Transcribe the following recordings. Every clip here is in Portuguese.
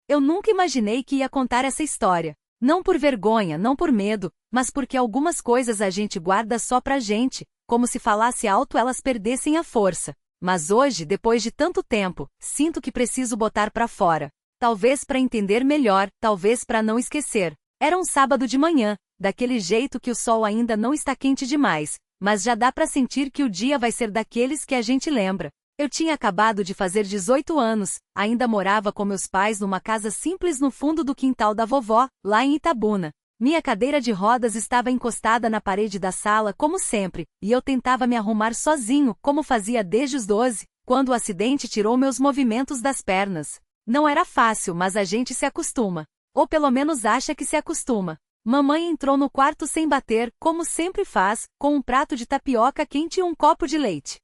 Eu nunca imaginei que ia contar essa história. Não por vergonha, não por medo, mas porque algumas coisas a gente guarda só pra gente, como se falasse alto elas perdessem a força. Mas hoje, depois de tanto tempo, sinto que preciso botar pra fora. Talvez pra entender melhor, talvez pra não esquecer. Era um sábado de manhã, daquele jeito que o sol ainda não está quente demais, mas já dá pra sentir que o dia vai ser daqueles que a gente lembra. Eu tinha acabado de fazer 18 anos, ainda morava com meus pais numa casa simples no fundo do quintal da vovó, lá em Itabuna. Minha cadeira de rodas estava encostada na parede da sala como sempre, e eu tentava me arrumar sozinho, como fazia desde os 12, quando o acidente tirou meus movimentos das pernas. Não era fácil, mas a gente se acostuma. Ou pelo menos acha que se acostuma. Mamãe entrou no quarto sem bater, como sempre faz, com um prato de tapioca quente e um copo de leite.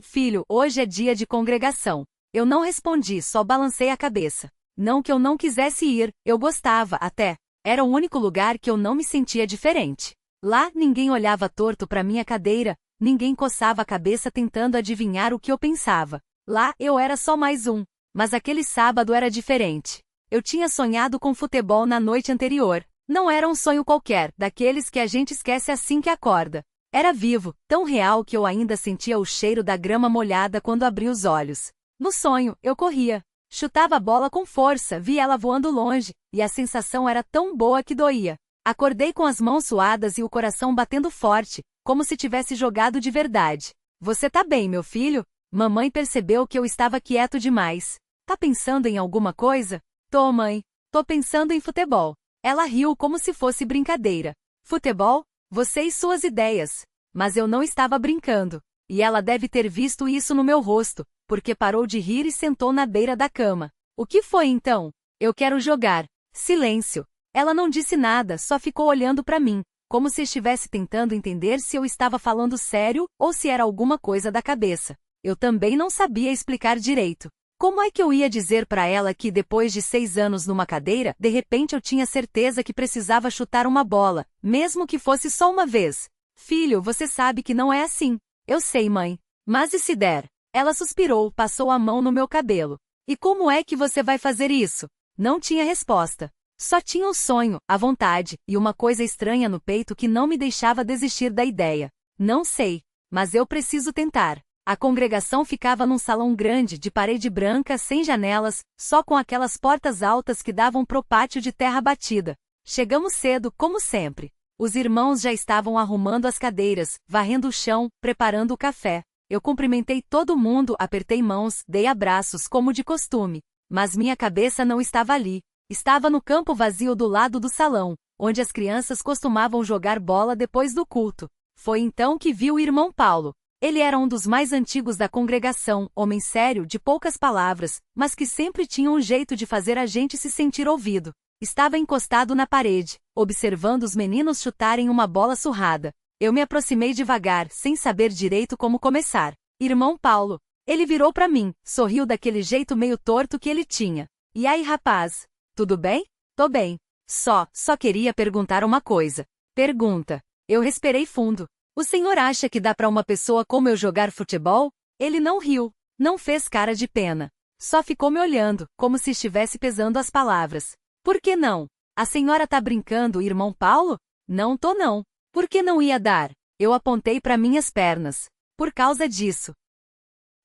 Filho, hoje é dia de congregação. Eu não respondi, só balancei a cabeça. Não que eu não quisesse ir, eu gostava, até. Era o único lugar que eu não me sentia diferente. Lá, ninguém olhava torto para minha cadeira, ninguém coçava a cabeça tentando adivinhar o que eu pensava. Lá, eu era só mais um. Mas aquele sábado era diferente. Eu tinha sonhado com futebol na noite anterior. Não era um sonho qualquer, daqueles que a gente esquece assim que acorda. Era vivo, tão real que eu ainda sentia o cheiro da grama molhada quando abri os olhos. No sonho, eu corria. Chutava a bola com força, vi ela voando longe, e a sensação era tão boa que doía. Acordei com as mãos suadas e o coração batendo forte, como se tivesse jogado de verdade. Você tá bem, meu filho? Mamãe percebeu que eu estava quieto demais. Tá pensando em alguma coisa? Tô, mãe. Tô pensando em futebol. Ela riu como se fosse brincadeira. Futebol? Você e suas ideias. Mas eu não estava brincando. E ela deve ter visto isso no meu rosto, porque parou de rir e sentou na beira da cama. O que foi então? Eu quero jogar. Silêncio. Ela não disse nada, só ficou olhando para mim, como se estivesse tentando entender se eu estava falando sério ou se era alguma coisa da cabeça. Eu também não sabia explicar direito. Como é que eu ia dizer para ela que depois de 6 anos numa cadeira, de repente eu tinha certeza que precisava chutar uma bola, mesmo que fosse só uma vez? Filho, você sabe que não é assim. Eu sei, mãe. Mas e se der? Ela suspirou, passou a mão no meu cabelo. E como é que você vai fazer isso? Não tinha resposta. Só tinha o sonho, a vontade, e uma coisa estranha no peito que não me deixava desistir da ideia. Não sei. Mas eu preciso tentar. A congregação ficava num salão grande, de parede branca, sem janelas, só com aquelas portas altas que davam pro pátio de terra batida. Chegamos cedo, como sempre. Os irmãos já estavam arrumando as cadeiras, varrendo o chão, preparando o café. Eu cumprimentei todo mundo, apertei mãos, dei abraços, como de costume. Mas minha cabeça não estava ali. Estava no campo vazio do lado do salão, onde as crianças costumavam jogar bola depois do culto. Foi então que vi o irmão Paulo. Ele era um dos mais antigos da congregação, homem sério, de poucas palavras, mas que sempre tinha um jeito de fazer a gente se sentir ouvido. Estava encostado na parede, observando os meninos chutarem uma bola surrada. Eu me aproximei devagar, sem saber direito como começar. Irmão Paulo. Ele virou para mim, sorriu daquele jeito meio torto que ele tinha. E aí, rapaz? Tudo bem? Tô bem. Só queria perguntar uma coisa. Pergunta. Eu respirei fundo. O senhor acha que dá para uma pessoa como eu jogar futebol? Ele não riu. Não fez cara de pena. Só ficou me olhando, como se estivesse pesando as palavras. Por que não? A senhora tá brincando, irmão Paulo? Não tô não. Por que não ia dar? Eu apontei para minhas pernas. Por causa disso.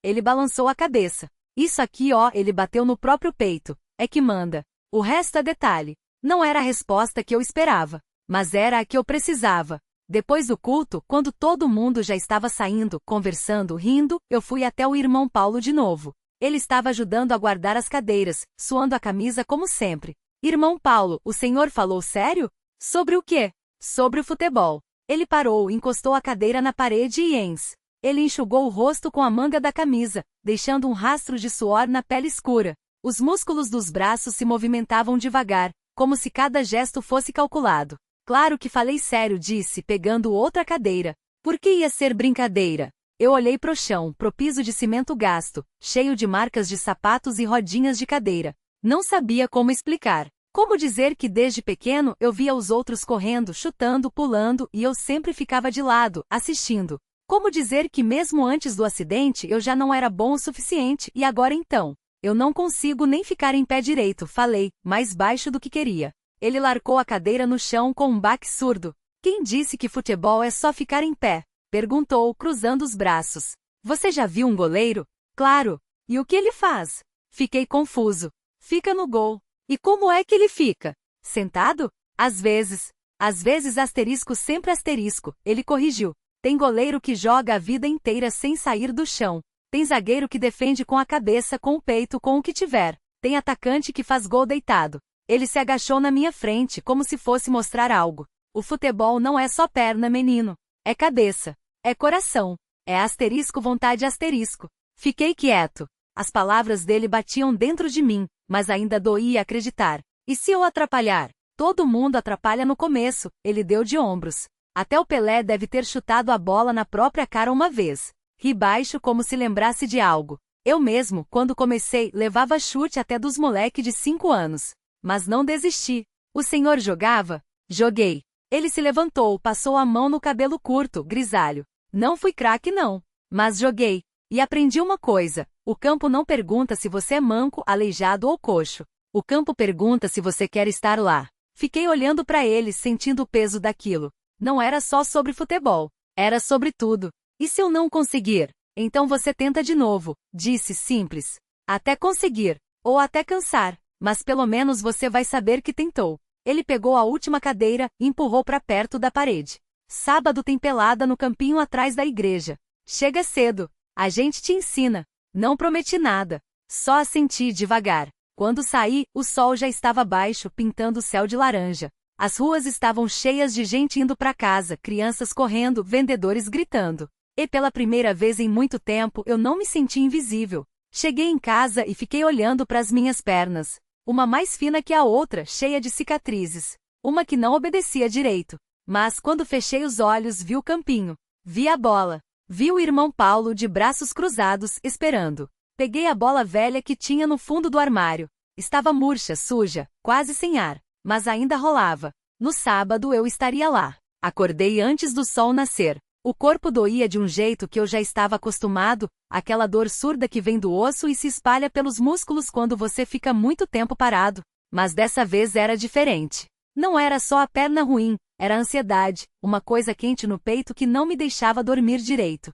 Ele balançou a cabeça. Isso aqui ó, ele bateu no próprio peito. É que manda. O resto é detalhe. Não era a resposta que eu esperava, mas era a que eu precisava. Depois do culto, quando todo mundo já estava saindo, conversando, rindo, eu fui até o irmão Paulo de novo. Ele estava ajudando a guardar as cadeiras, suando a camisa como sempre. Irmão Paulo, o senhor falou sério? Sobre o quê? Sobre o futebol. Ele parou, encostou a cadeira na parede e ele enxugou o rosto com a manga da camisa, deixando um rastro de suor na pele escura. Os músculos dos braços se movimentavam devagar, como se cada gesto fosse calculado. Claro que falei sério, disse, pegando outra cadeira. Por que ia ser brincadeira? Eu olhei pro chão, pro piso de cimento gasto, cheio de marcas de sapatos e rodinhas de cadeira. Não sabia como explicar. Como dizer que desde pequeno eu via os outros correndo, chutando, pulando e eu sempre ficava de lado, assistindo. Como dizer que mesmo antes do acidente eu já não era bom o suficiente e agora então? Eu não consigo nem ficar em pé direito, falei, mais baixo do que queria. Ele largou a cadeira no chão com um baque surdo. Quem disse que futebol é só ficar em pé? Perguntou, cruzando os braços. Você já viu um goleiro? Claro. E o que ele faz? Fiquei confuso. Fica no gol. E como é que ele fica? Sentado? Às vezes. Às vezes asterisco sempre asterisco, ele corrigiu. Tem goleiro que joga a vida inteira sem sair do chão. Tem zagueiro que defende com a cabeça, com o peito, com o que tiver. Tem atacante que faz gol deitado. Ele se agachou na minha frente como se fosse mostrar algo. O futebol não é só perna, menino. É cabeça. É coração. É asterisco vontade asterisco. Fiquei quieto. As palavras dele batiam dentro de mim, mas ainda doía acreditar. E se eu atrapalhar? Todo mundo atrapalha no começo, ele deu de ombros. Até o Pelé deve ter chutado a bola na própria cara uma vez. Ri baixo como se lembrasse de algo. Eu mesmo, quando comecei, levava chute até dos moleque de 5 anos. Mas não desisti. O senhor jogava? Joguei. Ele se levantou, passou a mão no cabelo curto, grisalho. Não fui craque não. Mas joguei. E aprendi uma coisa. O campo não pergunta se você é manco, aleijado ou coxo. O campo pergunta se você quer estar lá. Fiquei olhando para ele, sentindo o peso daquilo. Não era só sobre futebol. Era sobre tudo. E se eu não conseguir? Então você tenta de novo, disse simples. Até conseguir. Ou até cansar. Mas pelo menos você vai saber que tentou. Ele pegou a última cadeira e empurrou para perto da parede. Sábado tem pelada no campinho atrás da igreja. Chega cedo. A gente te ensina. Não prometi nada. Só assenti devagar. Quando saí, o sol já estava baixo, pintando o céu de laranja. As ruas estavam cheias de gente indo para casa, crianças correndo, vendedores gritando. E pela primeira vez em muito tempo eu não me senti invisível. Cheguei em casa e fiquei olhando para as minhas pernas. Uma mais fina que a outra, cheia de cicatrizes. Uma que não obedecia direito. Mas quando fechei os olhos vi o campinho. Vi a bola. Vi o irmão Paulo de braços cruzados, esperando. Peguei a bola velha que tinha no fundo do armário. Estava murcha, suja, quase sem ar. Mas ainda rolava. No sábado eu estaria lá. Acordei antes do sol nascer. O corpo doía de um jeito que eu já estava acostumado, aquela dor surda que vem do osso e se espalha pelos músculos quando você fica muito tempo parado. Mas dessa vez era diferente. Não era só a perna ruim, era a ansiedade, uma coisa quente no peito que não me deixava dormir direito.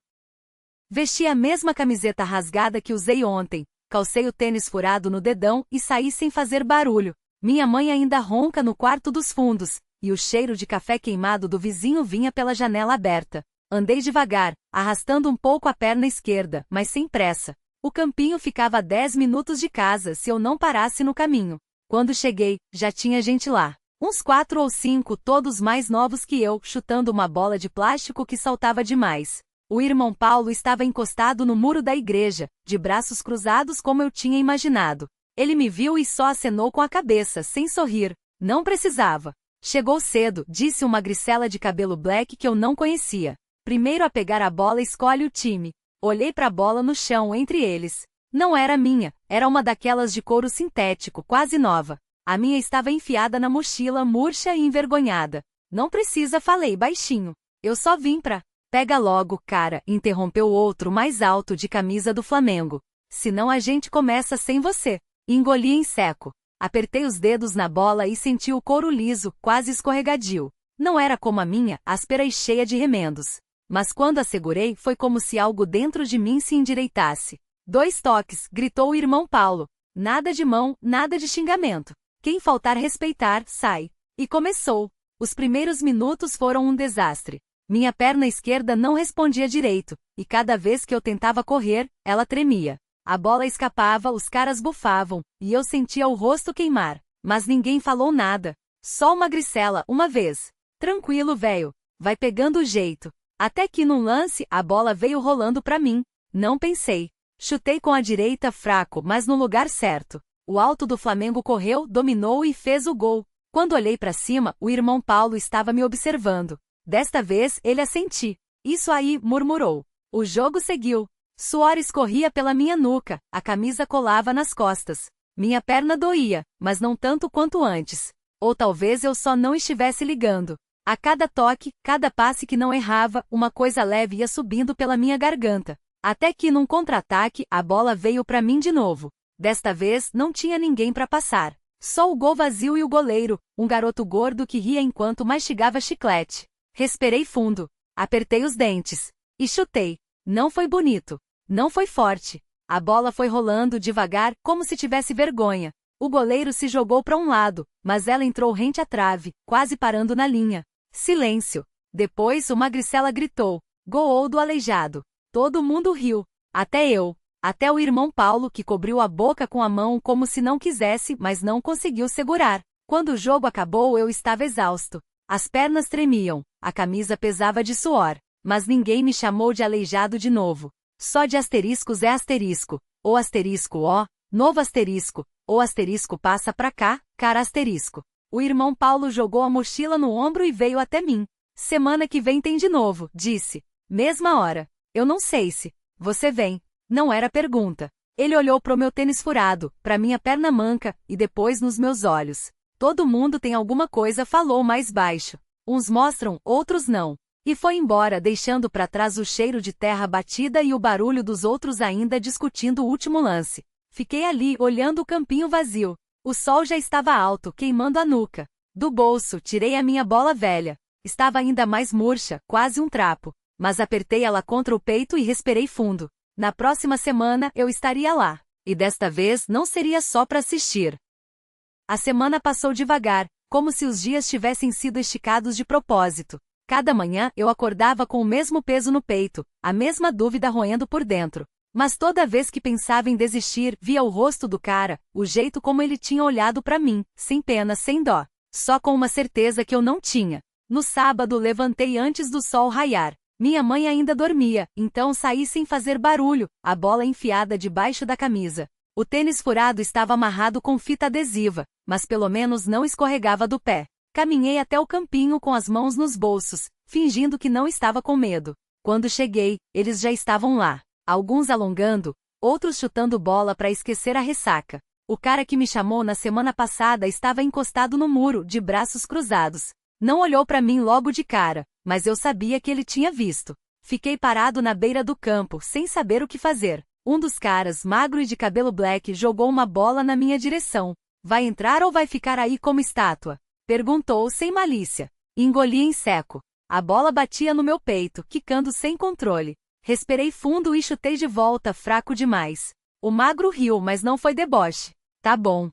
Vesti a mesma camiseta rasgada que usei ontem, calcei o tênis furado no dedão e saí sem fazer barulho. Minha mãe ainda ronca no quarto dos fundos, e o cheiro de café queimado do vizinho vinha pela janela aberta. Andei devagar, arrastando um pouco a perna esquerda, mas sem pressa. O campinho ficava a 10 minutos de casa se eu não parasse no caminho. Quando cheguei, já tinha gente lá. Uns 4 ou 5, todos mais novos que eu, chutando uma bola de plástico que saltava demais. O irmão Paulo estava encostado no muro da igreja, de braços cruzados como eu tinha imaginado. Ele me viu e só acenou com a cabeça, sem sorrir. Não precisava. Chegou cedo, disse uma magricela de cabelo black que eu não conhecia. Primeiro a pegar a bola escolhe o time. Olhei para a bola no chão entre eles. Não era minha, era uma daquelas de couro sintético, quase nova. A minha estava enfiada na mochila, murcha e envergonhada. Não precisa, falei baixinho. Eu só vim pra... Pega logo, cara, interrompeu o outro mais alto de camisa do Flamengo. Senão a gente começa sem você. Engoli em seco. Apertei os dedos na bola e senti o couro liso, quase escorregadio. Não era como a minha, áspera e cheia de remendos. Mas quando a segurei foi como se algo dentro de mim se endireitasse. 2 toques, gritou o irmão Paulo. Nada de mão, nada de xingamento. Quem faltar respeitar, sai. E começou. Os primeiros minutos foram um desastre. Minha perna esquerda não respondia direito, e cada vez que eu tentava correr, ela tremia. A bola escapava, os caras bufavam, e eu sentia o rosto queimar. Mas ninguém falou nada. Só uma magricela, uma vez. Tranquilo, véio. Vai pegando o jeito. Até que num lance, a bola veio rolando pra mim. Não pensei. Chutei com a direita fraco, mas no lugar certo. O alto do Flamengo correu, dominou e fez o gol. Quando olhei pra cima, o irmão Paulo estava me observando. Desta vez, ele assenti. Isso aí, murmurou. O jogo seguiu. Suor escorria pela minha nuca, a camisa colava nas costas. Minha perna doía, mas não tanto quanto antes. Ou talvez eu só não estivesse ligando. A cada toque, cada passe que não errava, uma coisa leve ia subindo pela minha garganta. Até que num contra-ataque, a bola veio pra mim de novo. Desta vez, não tinha ninguém para passar. Só o gol vazio e o goleiro, um garoto gordo que ria enquanto mastigava chiclete. Respirei fundo. Apertei os dentes. E chutei. Não foi bonito. Não foi forte. A bola foi rolando devagar, como se tivesse vergonha. O goleiro se jogou para um lado, mas ela entrou rente à trave, quase parando na linha. Silêncio. Depois, o Magricela gritou. Gol do aleijado. Todo mundo riu. Até eu. Até o irmão Paulo, que cobriu a boca com a mão como se não quisesse, mas não conseguiu segurar. Quando o jogo acabou, eu estava exausto. As pernas tremiam, a camisa pesava de suor, mas ninguém me chamou de aleijado de novo. Só de asteriscos é asterisco, ou asterisco ó, novo asterisco, ou asterisco passa pra cá, cara asterisco. O irmão Paulo jogou a mochila no ombro e veio até mim. Semana que vem tem de novo, disse. Mesma hora. Eu não sei se você vem. Não era pergunta. Ele olhou pro meu tênis furado, pra minha perna manca, e depois nos meus olhos. Todo mundo tem alguma coisa, falou mais baixo. Uns mostram, outros não. E foi embora, deixando pra trás o cheiro de terra batida e o barulho dos outros ainda discutindo o último lance. Fiquei ali, olhando o campinho vazio. O sol já estava alto, queimando a nuca. Do bolso, tirei a minha bola velha. Estava ainda mais murcha, quase um trapo. Mas apertei ela contra o peito e respirei fundo. Na próxima semana, eu estaria lá. E desta vez, não seria só para assistir. A semana passou devagar, como se os dias tivessem sido esticados de propósito. Cada manhã, eu acordava com o mesmo peso no peito, a mesma dúvida roendo por dentro. Mas toda vez que pensava em desistir, via o rosto do cara, o jeito como ele tinha olhado para mim, sem pena, sem dó. Só com uma certeza que eu não tinha. No sábado, levantei antes do sol raiar. Minha mãe ainda dormia, então saí sem fazer barulho, a bola enfiada debaixo da camisa. O tênis furado estava amarrado com fita adesiva, mas pelo menos não escorregava do pé. Caminhei até o campinho com as mãos nos bolsos, fingindo que não estava com medo. Quando cheguei, eles já estavam lá. Alguns alongando, outros chutando bola para esquecer a ressaca. O cara que me chamou na semana passada estava encostado no muro, de braços cruzados. Não olhou para mim logo de cara, mas eu sabia que ele tinha visto. Fiquei parado na beira do campo, sem saber o que fazer. Um dos caras, magro e de cabelo black, jogou uma bola na minha direção. Vai entrar ou vai ficar aí como estátua? Perguntou sem malícia. Engoli em seco. A bola batia no meu peito, quicando sem controle. Respirei fundo e chutei de volta, fraco demais. O magro riu, mas não foi deboche. Tá bom,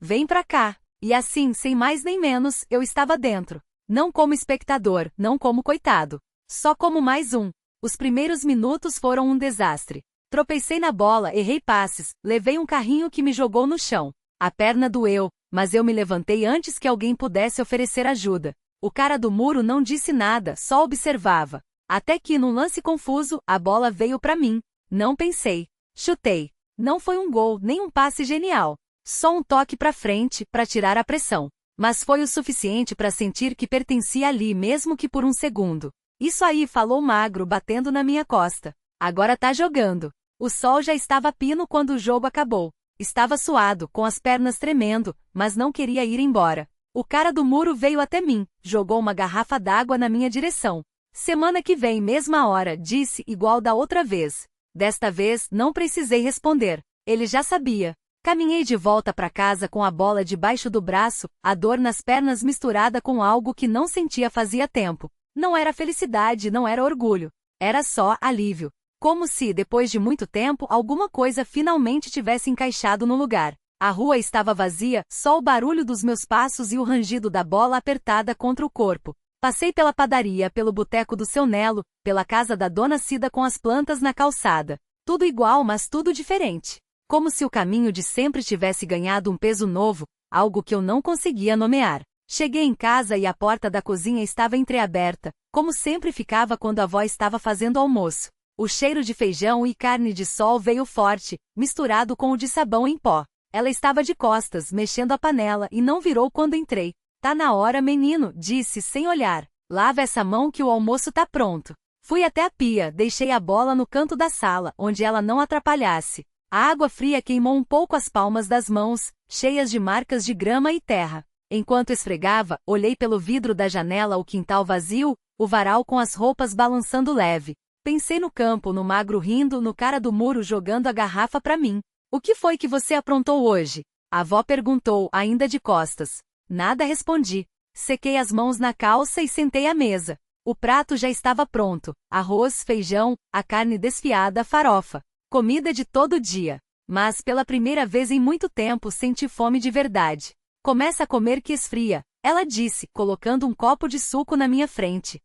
vem pra cá. E assim, sem mais nem menos, eu estava dentro. Não como espectador, não como coitado. Só como mais um. Os primeiros minutos foram um desastre. Tropecei na bola, errei passes, levei um carrinho que me jogou no chão. A perna doeu, mas eu me levantei antes que alguém pudesse oferecer ajuda. O cara do muro não disse nada, só observava. Até que, num lance confuso, a bola veio pra mim. Não pensei. Chutei. Não foi um gol, nem um passe genial. Só um toque pra frente, pra tirar a pressão. Mas foi o suficiente para sentir que pertencia ali mesmo que por um segundo. Isso aí, falou magro, batendo na minha costa. Agora tá jogando. O sol já estava a pino quando o jogo acabou. Estava suado, com as pernas tremendo, mas não queria ir embora. O cara do muro veio até mim, jogou uma garrafa d'água na minha direção. Semana que vem, mesma hora, disse, igual da outra vez. Desta vez, não precisei responder. Ele já sabia. Caminhei de volta para casa com a bola debaixo do braço, a dor nas pernas misturada com algo que não sentia fazia tempo. Não era felicidade, não era orgulho. Era só alívio. Como se, depois de muito tempo, alguma coisa finalmente tivesse encaixado no lugar. A rua estava vazia, só o barulho dos meus passos e o rangido da bola apertada contra o corpo. Passei pela padaria, pelo boteco do seu Nelo, pela casa da Dona Cida com as plantas na calçada. Tudo igual, mas tudo diferente. Como se o caminho de sempre tivesse ganhado um peso novo, algo que eu não conseguia nomear. Cheguei em casa e a porta da cozinha estava entreaberta, como sempre ficava quando a avó estava fazendo almoço. O cheiro de feijão e carne de sol veio forte, misturado com o de sabão em pó. Ela estava de costas, mexendo a panela e não virou quando entrei. Tá na hora, menino, disse sem olhar. Lava essa mão que o almoço tá pronto. Fui até a pia, deixei a bola no canto da sala, onde ela não atrapalhasse. A água fria queimou um pouco as palmas das mãos, cheias de marcas de grama e terra. Enquanto esfregava, olhei pelo vidro da janela o quintal vazio, o varal com as roupas balançando leve. Pensei no campo, no magro rindo, no cara do muro jogando a garrafa pra mim. O que foi que você aprontou hoje? A avó perguntou, ainda de costas. Nada, respondi. Sequei as mãos na calça e sentei à mesa. O prato já estava pronto. Arroz, feijão, a carne desfiada, farofa. Comida de todo dia. Mas, pela primeira vez em muito tempo, senti fome de verdade. Começa a comer que esfria, ela disse, colocando um copo de suco na minha frente.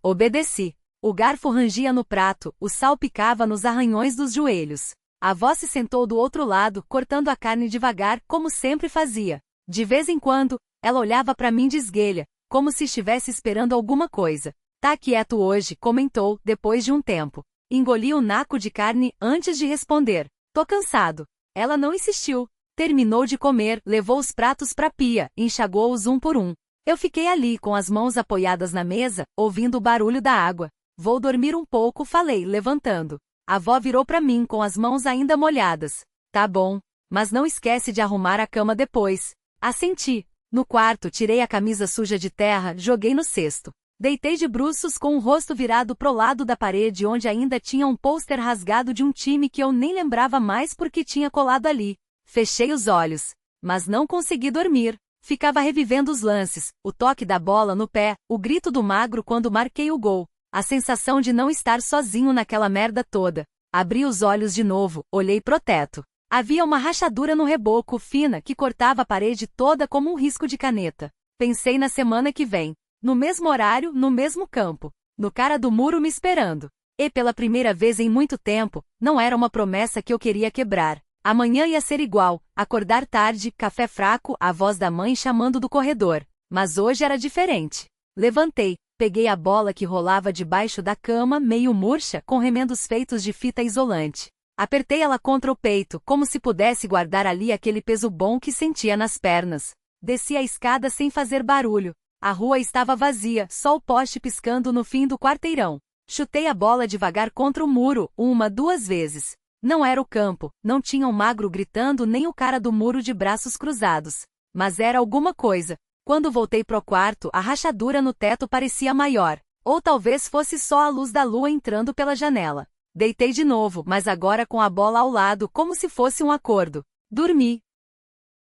Obedeci. O garfo rangia no prato, o sal picava nos arranhões dos joelhos. A avó se sentou do outro lado, cortando a carne devagar, como sempre fazia. De vez em quando, ela olhava para mim de esguelha, como se estivesse esperando alguma coisa. Tá quieto hoje, comentou, depois de um tempo. Engoli o naco de carne antes de responder. Tô cansado. Ela não insistiu. Terminou de comer, levou os pratos pra pia, enxagou-os um por um. Eu fiquei ali com as mãos apoiadas na mesa, ouvindo o barulho da água. Vou dormir um pouco, falei, levantando. A avó virou pra mim com as mãos ainda molhadas. Tá bom, mas não esquece de arrumar a cama depois. Assenti. No quarto, tirei a camisa suja de terra, joguei no cesto. Deitei de bruços com o rosto virado pro lado da parede onde ainda tinha um pôster rasgado de um time que eu nem lembrava mais porque tinha colado ali. Fechei os olhos, mas não consegui dormir. Ficava revivendo os lances, o toque da bola no pé, o grito do magro quando marquei o gol, a sensação de não estar sozinho naquela merda toda. Abri os olhos de novo, olhei pro teto. Havia uma rachadura no reboco fina que cortava a parede toda como um risco de caneta. Pensei na semana que vem. No mesmo horário, no mesmo campo. No cara do muro me esperando. E pela primeira vez em muito tempo, não era uma promessa que eu queria quebrar. Amanhã ia ser igual, acordar tarde, café fraco, a voz da mãe chamando do corredor. Mas hoje era diferente. Levantei, peguei a bola que rolava debaixo da cama, meio murcha, com remendos feitos de fita isolante. Apertei ela contra o peito, como se pudesse guardar ali aquele peso bom que sentia nas pernas. Desci a escada sem fazer barulho. A rua estava vazia, só o poste piscando no fim do quarteirão. Chutei a bola devagar contra o muro, uma, duas vezes. Não era o campo, não tinha um magro gritando nem o cara do muro de braços cruzados. Mas era alguma coisa. Quando voltei pro quarto, a rachadura no teto parecia maior. Ou talvez fosse só a luz da lua entrando pela janela. Deitei de novo, mas agora com a bola ao lado, como se fosse um acordo. Dormi.